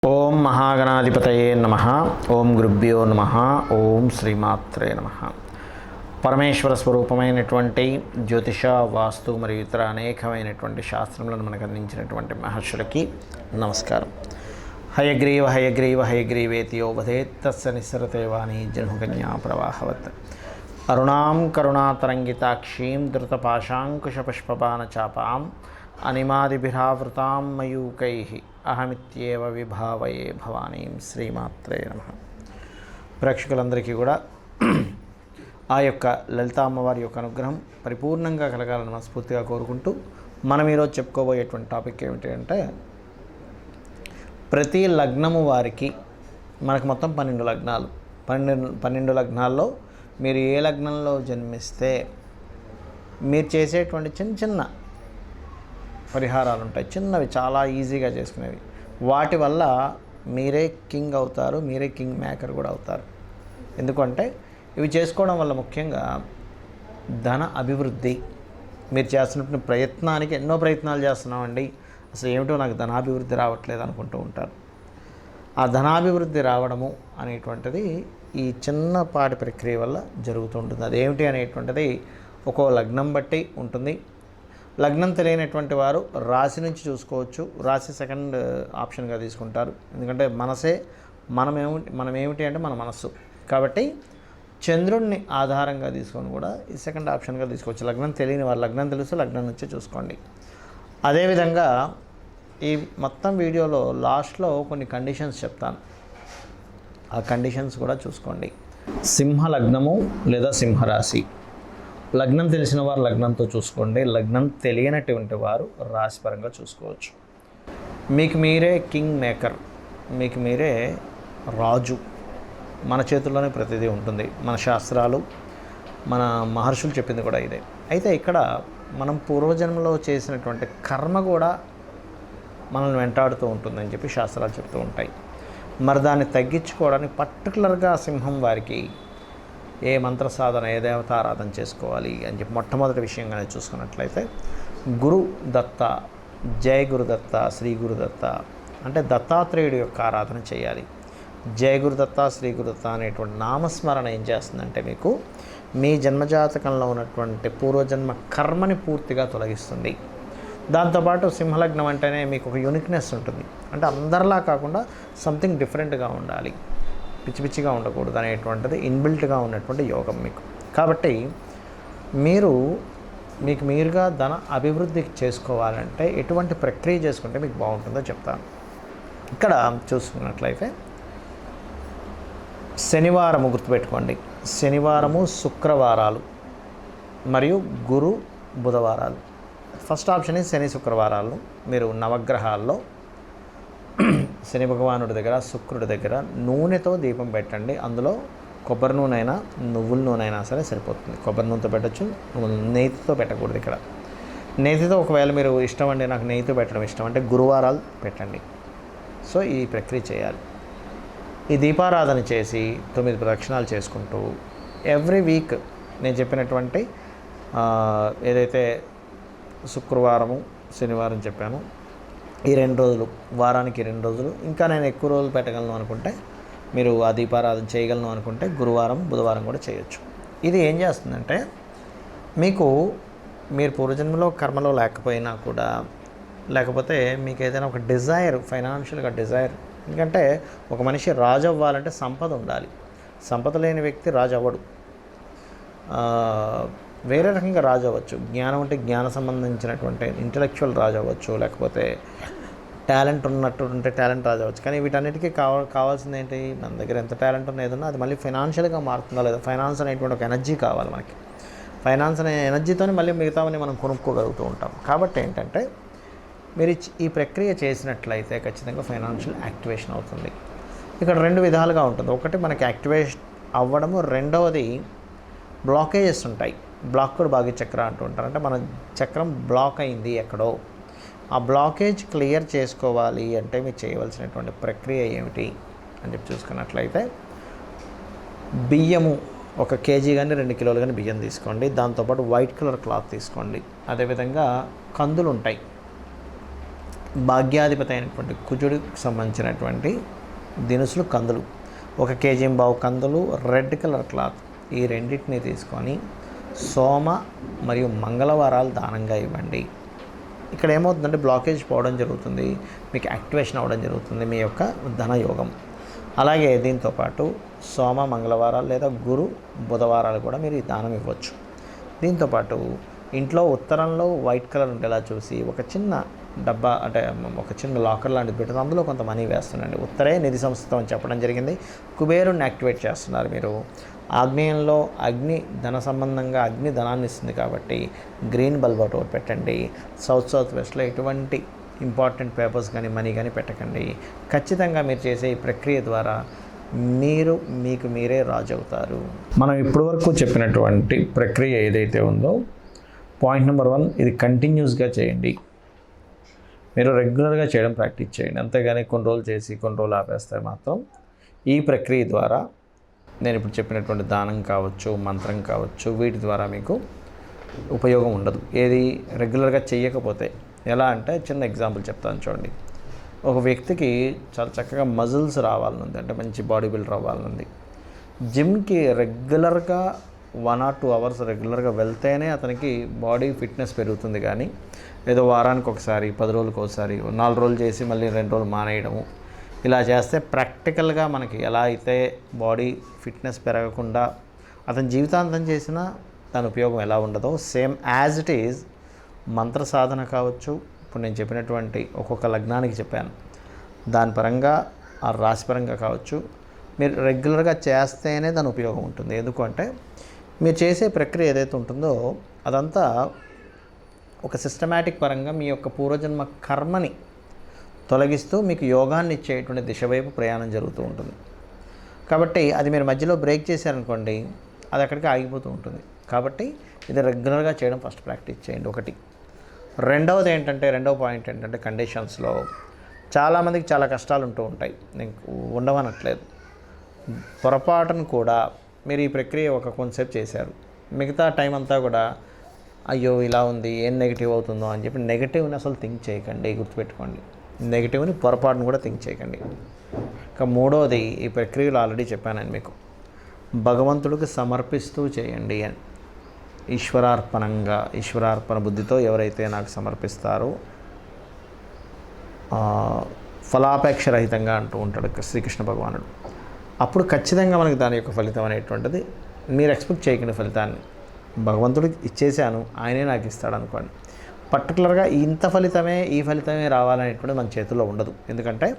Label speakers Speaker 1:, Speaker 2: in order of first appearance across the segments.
Speaker 1: ఓం మహాగణాధిపతయే నమః. ఓం గురుభ్యో నమః. ఓం శ్రీమాత్రే నమః. పరమేశ్వర స్వరూపమైనటువంటి జ్యోతిష, వాస్తు మరియు ఇతర అనేకమైనటువంటి శాస్త్రములను మనకు అందించినటువంటి మహర్షులకి నమస్కారం. హయగ్రీవ హయగ్రీవ హయగ్రీవేతి యో వదేత్ తస్య నిస్సరతే వాణి జన్మకన్యా ప్రవాహవత్. అరుణాం కరుణాతరంగితాక్షీం ధృతపాశాంకుశపుష్పబాణచాపాం అనిమాదిభిరావృతాం మయూకైః అహమిత్యేవ విభావయే భవానీం. శ్రీమాత్రే నమః. ప్రేక్షకులందరికీ కూడా ఆ యొక్క లలితా అమ్మవారి యొక్క అనుగ్రహం పరిపూర్ణంగా కలగాలని మనస్ఫూర్తిగా కోరుకుంటూ మనం ఈరోజు చెప్పుకోబోయేటువంటి టాపిక్ ఏమిటి అంటే, ప్రతి లగ్నము వారికి మనకు మొత్తం 12 లగ్నాలు. 12 లగ్నాల్లో మీరు ఏ లగ్నంలో జన్మిస్తే మీరు చేసేటువంటి చిన్న చిన్న పరిహారాలు ఉంటాయి, చిన్నవి, చాలా ఈజీగా చేసుకునేవి. వాటి వల్ల మీరే కింగ్ అవుతారు, మీరే కింగ్ మేకర్ కూడా అవుతారు. ఎందుకంటే ఇవి చేసుకోవడం వల్ల ముఖ్యంగా ధన అభివృద్ధి, మీరు చేస్తున్న ప్రయత్నానికి ఎన్నో ప్రయత్నాలు చేస్తున్నామండి, అసలు ఏమిటో నాకు ధనాభివృద్ధి రావట్లేదు అనుకుంటూ ఉంటారు. ఆ ధనాభివృద్ధి రావడము అనేటువంటిది ఈ చిన్నపాటి ప్రక్రియ వల్ల జరుగుతూ ఉంటుంది. అదేమిటి అనేటువంటిది ఒక్కో లగ్నం బట్టి ఉంటుంది. లగ్నం తెలియనటువంటి వారు రాశి నుంచి చూసుకోవచ్చు. రాశి సెకండ్ ఆప్షన్గా తీసుకుంటారు. ఎందుకంటే మనమేమిటి అంటే మన మనస్సు. కాబట్టి చంద్రుడిని ఆధారంగా తీసుకొని కూడా ఈ సెకండ్ ఆప్షన్గా తీసుకోవచ్చు. లగ్నం తెలియని వారు లగ్నం తెలిస్తే లగ్నం నుంచి చూసుకోండి. అదేవిధంగా ఈ మొత్తం వీడియోలో లాస్ట్లో కొన్ని కండిషన్స్ చెప్తాను, ఆ కండిషన్స్ కూడా చూసుకోండి. సింహ లగ్నము లేదా సింహరాశి, లగ్నం తెలిసిన వారు లగ్నంతో చూసుకోండి. లగ్నం తెలియనటువంటి వారు రాశిపరంగా చూసుకోవచ్చు. మీకు మీరే కింగ్ మేకర్, మీకు మీరే రాజు. మన చేతుల్లోనే ప్రతిదీ ఉంటుంది. మన శాస్త్రాలు, మన మహర్షులు చెప్పింది కూడా ఇదే. అయితే ఇక్కడ మనం పూర్వజన్మలో చేసినటువంటి కర్మ కూడా మనల్ని వెంటాడుతూ ఉంటుందని చెప్పి శాస్త్రాలు చెప్తూ ఉంటాయి. మరి దాన్ని తగ్గించుకోవడానికి పర్టికులర్గా సింహం వారికి ఏ మంత్ర సాధన, ఏ దేవతారాధన చేసుకోవాలి అని చెప్పి మొట్టమొదటి విషయంగానే చూసుకున్నట్లయితే గురు దత్త, జయ గురుదత్త, శ్రీ గురుదత్త అంటే దత్తాత్రేయుడి యొక్క ఆరాధన చేయాలి. జయ గురుదత్త, శ్రీ గురుదత్త అనేటువంటి నామస్మరణ ఏం చేస్తుందంటే మీకు మీ జన్మజాతకంలో ఉన్నటువంటి పూర్వజన్మ కర్మని పూర్తిగా తొలగిస్తుంది. దాంతోపాటు సింహలగ్నం అంటేనే మీకు ఒక యూనిక్నెస్ ఉంటుంది. అంటే అందరిలా కాకుండా సంథింగ్ డిఫరెంట్గా ఉండాలి, పిచ్చి పిచ్చిగా ఉండకూడదు అనేటువంటిది ఇన్బిల్ట్గా ఉన్నటువంటి యోగం మీకు. కాబట్టి మీకు మీరుగా ధన అభివృద్ధి చేసుకోవాలంటే ఎటువంటి ప్రక్రియ చేసుకుంటే మీకు బాగుంటుందో చెప్తాను. ఇక్కడ చూసుకున్నట్లయితే శనివారము గుర్తుపెట్టుకోండి. శనివారము, శుక్రవారాలు మరియు గురు బుధవారాలు. ఫస్ట్ ఆప్షన్ శని శుక్రవారాలు మీరు నవగ్రహాల్లో శని భగవానుడి దగ్గర, శుక్రుడి దగ్గర నూనెతో దీపం పెట్టండి. అందులో కొబ్బరి నూనె అయినా నువ్వుల నూనె అయినా సరే సరిపోతుంది. కొబ్బరి నూనెతో పెట్టచ్చు, నెయ్యితో పెట్టకూడదు. ఇక్కడ నెయ్యితో ఒకవేళ మీరు ఇష్టం అండి, నాకు నెయ్యితో పెట్టడం ఇష్టం అంటే గురువారాలు పెట్టండి. సో ఈ ప్రక్రియ చేయాలి. ఈ దీపారాధన చేసి 9 ప్రదక్షిణాలు చేసుకుంటూ ఎవ్రీ వీక్ నేను చెప్పినటువంటి ఏదైతే శుక్రవారము, శనివారం చెప్పాను, ఈ 2 రోజులు, వారానికి 2 రోజులు, ఇంకా నేను ఎక్కువ రోజులు పెట్టగలను అనుకుంటే మీరు ఆ దీపారాధన చేయగలను అనుకుంటే గురువారం, బుధవారం కూడా చేయొచ్చు. ఇది ఏం చేస్తుందంటే మీరు పూర్వజన్మలో కర్మలో లేకపోయినా కూడా, లేకపోతే మీకు ఏదైనా ఒక డిజైర్, ఫైనాన్షియల్గా డిజైర్, ఎందుకంటే ఒక మనిషి రాజు అవ్వాలంటే సంపద ఉండాలి. సంపద లేని వ్యక్తి రాజు అవ్వడు. వేరే రకంగా రాజు అవ్వచ్చు. జ్ఞానం అంటే జ్ఞాన సంబంధించినటువంటి ఇంటలెక్చువల్ రాజు అవ్వచ్చు, లేకపోతే టాలెంట్ ఉన్నట్టు టాలెంట్ రాజు అవ్వచ్చు. కానీ వీటన్నిటికీ కావాల్సింది ఏంటి? మన దగ్గర ఎంత టాలెంట్ ఉన్న ఏదన్నా అది మళ్ళీ ఫైనాన్షియల్గా మారుతుందా లేదా? ఫైనాన్స్ అనేటువంటి ఒక ఎనర్జీ కావాలి మనకి. ఫైనాన్స్ అనే ఎనర్జీతోనే మళ్ళీ మిగతావన్నీ మనం కొనుక్కోగలుగుతూ ఉంటాం. కాబట్టి ఏంటంటే మీరు ఈ ప్రక్రియ చేసినట్లయితే ఖచ్చితంగా ఫైనాన్షియల్ యాక్టివేషన్ అవుతుంది. ఇక్కడ 2 విధాలుగా ఉంటుంది. ఒకటి మనకి యాక్టివేషన్ అవ్వడము, రెండవది బ్లాకేజెస్ ఉంటాయి. బ్లాక్డ్ భాగ్య చక్ర అంటూ ఉంటారు. అంటే మన చక్రం బ్లాక్ అయింది ఎక్కడో, ఆ బ్లాకేజ్ క్లియర్ చేసుకోవాలి అంటే మీరు చేయవలసినటువంటి ప్రక్రియ ఏమిటి అని చెప్పి చూసుకున్నట్లయితే బియ్యము 1 కేజీ కానీ 2 కిలోలు కానీ బియ్యం తీసుకోండి. దాంతోపాటు వైట్ కలర్ క్లాత్ తీసుకోండి. అదేవిధంగా కందులు ఉంటాయి, భాగ్యాధిపతి అయినటువంటి కుజుడికి సంబంధించినటువంటి దినుసులు కందులు, 1 కేజీ బావు కందులు, రెడ్ కలర్ క్లాత్, ఈ రెండింటిని తీసుకొని సోమ మరియు మంగళవారాలు దానంగా ఇవ్వండి. ఇక్కడ ఏమవుతుందంటే బ్లాకేజ్ పోవడం జరుగుతుంది, మీకు యాక్టివేషన్ అవ్వడం జరుగుతుంది మీ యొక్క ధనయోగం. అలాగే దీంతోపాటు సోమ మంగళవారాలు లేదా గురు బుధవారాలు కూడా మీరు ఈ దానం ఇవ్వచ్చు. దీంతోపాటు ఇంట్లో ఉత్తరంలో వైట్ కలర్ ఉండేలా చూసి ఒక చిన్న డబ్బా, అంటే ఒక చిన్న లాకర్ లాంటిది పెట్టిన అందులో కొంత మనీ వేస్తుండండి. ఉత్తరే నిధి సంస్థ అని చెప్పడం జరిగింది. కుబేరుని యాక్టివేట్ చేస్తున్నారు మీరు. ఆగ్నేయంలో అగ్ని ధన సంబంధంగా అగ్ని ధనాన్ని ఇస్తుంది కాబట్టి గ్రీన్ బల్బ్ ఒకటి పెట్టండి. సౌత్ వెస్ట్లో ఎటువంటి ఇంపార్టెంట్ పేపర్స్ కానీ మనీ కానీ పెట్టకండి. ఖచ్చితంగా మీరు చేసే ఈ ప్రక్రియ ద్వారా మీకు మీరే రాజు అవుతారు. మనం ఇప్పటివరకు చెప్పినటువంటి ప్రక్రియ ఏదైతే ఉందో, పాయింట్ నెంబర్ 1, ఇది కంటిన్యూస్గా చేయండి. మీరు రెగ్యులర్గా చేయడం ప్రాక్టీస్ చేయండి. అంతేగాని కొన్ని రోజులు చేసి కొన్ని రోజులు ఆపేస్తే మాత్రం ఈ ప్రక్రియ ద్వారా, నేను ఇప్పుడు చెప్పినటువంటి దానం కావచ్చు, మంత్రం కావచ్చు, వీటి ద్వారా మీకు ఉపయోగం ఉండదు. ఏది రెగ్యులర్గా చేయకపోతే. ఎలా అంటే చిన్న ఎగ్జాంపుల్ చెప్తాను చూడండి. ఒక వ్యక్తికి చాలా చక్కగా మజిల్స్ రావాలనుంది, అంటే మంచి బాడీ బిల్డర్ అవ్వాలనుంది. జిమ్కి రెగ్యులర్గా 1 or 2 hours రెగ్యులర్గా వెళ్తేనే అతనికి బాడీ ఫిట్నెస్ పెరుగుతుంది. కానీ ఏదో వారానికి ఒకసారి, 10 రోజులకు ఒకసారి, 4 రోజులు చేసి మళ్ళీ 2 రోజులు మానేయడము, ఇలా చేస్తే ప్రాక్టికల్గా మనకి ఎలా అయితే బాడీ ఫిట్నెస్ పెరగకుండా అతని జీవితాంతం చేసినా దాని ఉపయోగం ఎలా ఉండదో, సేమ్ యాజ్ ఇట్ ఈజ్ మంత్ర సాధన కావచ్చు. ఇప్పుడు నేను చెప్పినటువంటి ఒక్కొక్క లగ్నానికి చెప్పాను, దాని పరంగా ఆ రాశి పరంగా కావచ్చు, మీరు రెగ్యులర్గా చేస్తేనే దాని ఉపయోగం ఉంటుంది. ఎందుకంటే మీరు చేసే ప్రక్రియ ఏదైతే ఉంటుందో అదంతా ఒక సిస్టమేటిక్ పరంగా మీ యొక్క పూర్వజన్మ కర్మని తొలగిస్తూ మీకు యోగాన్ని ఇచ్చేటువంటి దిశ వైపు ప్రయాణం జరుగుతూ ఉంటుంది. కాబట్టి అది మీరు మధ్యలో బ్రేక్ చేశారనుకోండి, అది అక్కడికి ఆగిపోతూ ఉంటుంది. కాబట్టి ఇది రెగ్యులర్గా చేయడం ఫస్ట్ ప్రాక్టీస్ చేయండి. ఒకటి. రెండవ పాయింట్ ఏంటంటే కండిషన్స్లో చాలామందికి చాలా కష్టాలు ఉంటూ ఉంటాయి. నేను ఉండవనట్లేదు. పొరపాటును కూడా మీరు ఈ ప్రక్రియ కొంతసేపు చేశారు, మిగతా టైం అంతా కూడా అయ్యో ఇలా ఉంది, ఏం నెగిటివ్ అవుతుందో అని చెప్పి నెగిటివ్ని అసలు థింక్ చేయకండి. గుర్తుపెట్టుకోండి, నెగిటివ్ని పొరపాటును కూడా థింక్ చేయకండి. ఇక మూడవది, ఈ ప్రక్రియలో ఆల్రెడీ చెప్పాను మీకు, భగవంతుడికి సమర్పిస్తూ చేయండి అని. ఈశ్వరార్పణ బుద్ధితో ఎవరైతే నాకు సమర్పిస్తారో, ఫలాపేక్ష రహితంగా అంటూ ఉంటాడు శ్రీకృష్ణ భగవానుడు. అప్పుడు ఖచ్చితంగా మనకి దాని యొక్క ఫలితం అనేటువంటిది మీరు ఎక్స్పెక్ట్ చేయకండి. ఫలితాన్ని భగవంతుడికి ఇచ్చేసాను, ఆయనే నాకు ఇస్తాడు అనుకోండి. పర్టికులర్గా ఈ ఫలితమే రావాలనేటువంటిది మన చేతుల్లో ఉండదు. ఎందుకంటే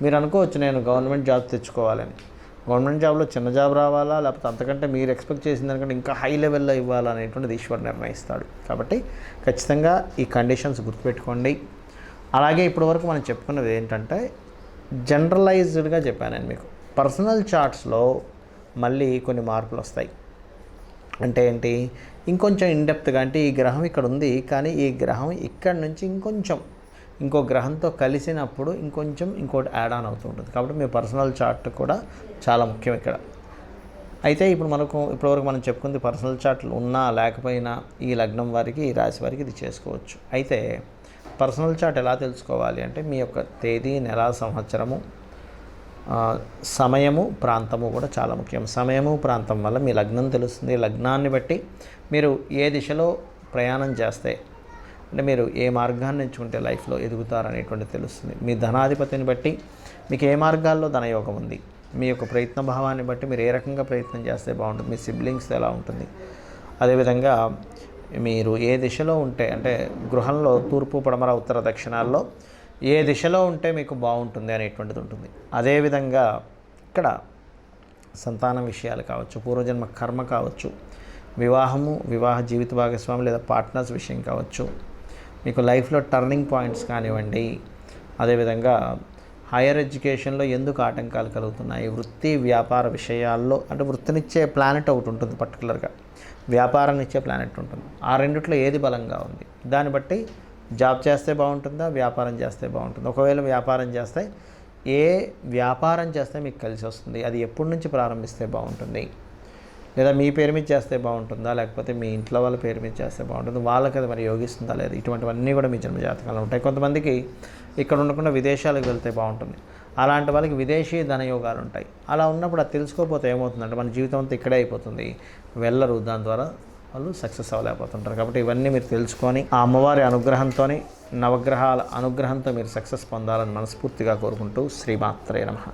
Speaker 1: మీరు అనుకోవచ్చు నేను గవర్నమెంట్ జాబ్ తెచ్చుకోవాలని. గవర్నమెంట్ జాబ్లో చిన్న జాబ్ రావాలా, లేకపోతే అంతకంటే మీరు ఎక్స్పెక్ట్ చేసిన దానికంటే ఇంకా హై లెవెల్లో ఇవ్వాలనేటువంటిది ఈశ్వరుడు నిర్ణయిస్తాడు. కాబట్టి ఖచ్చితంగా ఈ కండిషన్స్ గుర్తుపెట్టుకోండి. అలాగే ఇప్పటివరకు మనం చెప్పుకున్నది ఏంటంటే జనరలైజ్డ్గా చెప్పాను నేను మీకు. పర్సనల్ చార్ట్స్లో మళ్ళీ కొన్ని మార్పులు వస్తాయి. అంటే ఏంటి, ఇంకొంచెం ఇన్డెప్త్గా, అంటే ఈ గ్రహం ఇక్కడ ఉంది కానీ ఈ గ్రహం ఇక్కడ నుంచి ఇంకో గ్రహంతో కలిసినప్పుడు ఇంకోటి యాడ్ ఆన్ అవుతూ ఉంటుంది. కాబట్టి మీ పర్సనల్ చార్ట్ కూడా చాలా ముఖ్యం ఇక్కడ. అయితే ఇప్పటివరకు మనం చెప్పుకుంది పర్సనల్ చార్ట్లు ఉన్నా లేకపోయినా ఈ లగ్నం వారికి, ఈ రాశి వారికి ఇది చేసుకోవచ్చు. అయితే పర్సనల్ చార్ట్ ఎలా తెలుసుకోవాలి అంటే మీ యొక్క తేదీ, నెల, సంవత్సరము, సమయము, ప్రాంతము కూడా చాలా ముఖ్యం. సమయము, ప్రాంతం వల్ల మీ లగ్నం తెలుస్తుంది. లగ్నాన్ని బట్టి మీరు ఏ దిశలో ప్రయాణం చేస్తే, అంటే మీరు ఏ మార్గాన్ని ఎంచుకుంటే లైఫ్లో ఎదుగుతారనేటువంటి తెలుస్తుంది. మీ ధనాధిపతిని బట్టి మీకు ఏ మార్గాల్లో ధనయోగం ఉంది, మీ యొక్క ప్రయత్న భావాన్ని బట్టి మీరు ఏ రకంగా ప్రయత్నం చేస్తే బాగుంటుంది, మీ సిబ్లింగ్స్ ఎలా ఉంటుంది, అదేవిధంగా మీరు ఏ దిశలో ఉంటే, అంటే గృహంలో తూర్పు, పడమర, ఉత్తర, దక్షిణాల్లో ఏ దిశలో ఉంటే మీకు బాగుంటుంది అనేటువంటిది ఉంటుంది. అదేవిధంగా ఇక్కడ సంతానం విషయాలు కావచ్చు, పూర్వజన్మ కర్మ కావచ్చు, వివాహ జీవిత భాగస్వామి లేదా పార్ట్నర్స్ విషయం కావచ్చు, మీకు లైఫ్లో టర్నింగ్ పాయింట్స్ కానివ్వండి, అదేవిధంగా హైయర్ ఎడ్యుకేషన్లో ఎందుకు ఆటంకాలు కలుగుతున్నాయి, వృత్తి వ్యాపార విషయాల్లో, అంటే వృత్తినిచ్చే ప్లానెట్ ఒకటి ఉంటుంది, పర్టికులర్గా వ్యాపారాన్ని ఇచ్చే ప్లానెట్ ఉంటుంది. ఆ రెండిట్లో ఏది బలంగా ఉంది, దాన్ని బట్టి జాబ్ చేస్తే బాగుంటుందా, వ్యాపారం చేస్తే బాగుంటుంది. ఒకవేళ వ్యాపారం చేస్తే ఏ వ్యాపారం చేస్తే మీకు కలిసి వస్తుంది, అది ఎప్పటి నుంచి ప్రారంభిస్తే బాగుంటుంది, లేదా మీ పేరు మీద చేస్తే బాగుంటుందా, లేకపోతే మీ ఇంట్లో వాళ్ళ పేరు మీద చేస్తే బాగుంటుంది, వాళ్ళకి అది మరి యోగిస్తుందా లేదా, ఇటువంటివన్నీ కూడా మీ జన్మ జాతకాలు ఉంటాయి. కొంతమందికి ఇక్కడ ఉండకుండా విదేశాలకు వెళ్తే బాగుంటుంది. అలాంటి వాళ్ళకి విదేశీ ధనయోగాలు ఉంటాయి. అలా ఉన్నప్పుడు అది తెలుసుకోకపోతే ఏమవుతుందంటే మన జీవితం అంతా ఇక్కడే అయిపోతుంది, వెళ్ళరు, దాని ద్వారా వాళ్ళు సక్సెస్ అవ్వలేకపోతుంటారు. కాబట్టి ఇవన్నీ మీరు తెలుసుకొని ఆ అమ్మవారి అనుగ్రహంతో, నవగ్రహాల అనుగ్రహంతో మీరు సక్సెస్ పొందాలని మనస్ఫూర్తిగా కోరుకుంటూ శ్రీమాత్రే నమః.